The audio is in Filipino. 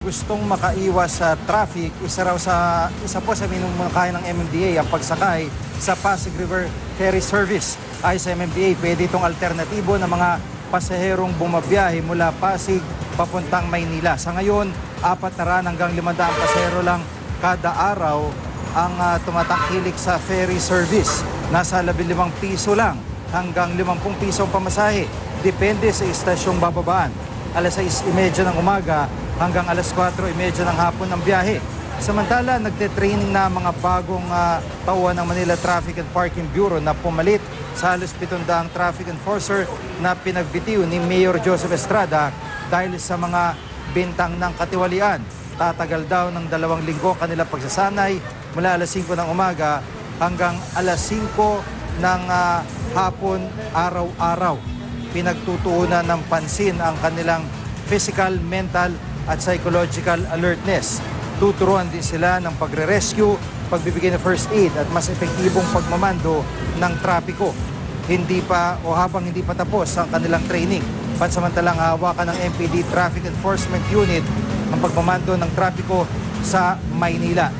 Gustong makaiwas sa traffic, isa po sa minumungkahi ng MMDA ang pagsakay sa Pasig River Ferry Service. Ay sa MMDA, pwede itong alternatibo ng mga pasaherong bumabiyahe mula Pasig papuntang Maynila. Sa ngayon, 400 hanggang 500 pasahero lang kada araw ang tumatangkilik sa ferry service. Nasa 15 piso lang hanggang 50 piso ang pamasahe. Depende sa istasyong bababaan. Alas 6:30 ng umaga hanggang alas 4:30 ng hapon ang biyahe. Samantala, nagte-train na mga bagong tauhan ng Manila Traffic and Parking Bureau na pumalit sa halos 700 traffic enforcer na pinagbitiw ni Mayor Joseph Estrada dahil sa mga bintang ng katiwalian. Tatagal daw ng 2 linggo kanila pagsasanay mula alas 5 ng umaga hanggang alas 5 ng hapon araw-araw. Pinagtutuunan ng pansin ang kanilang physical, mental at psychological alertness. Tuturuan din sila ng pagre-rescue, pagbibigay ng first aid at mas epektibong pagmamando ng trapiko. Habang hindi pa tapos ang kanilang training, pansamantalang hawakan ng MPD Traffic Enforcement Unit ang pagmamando ng trapiko sa Maynila.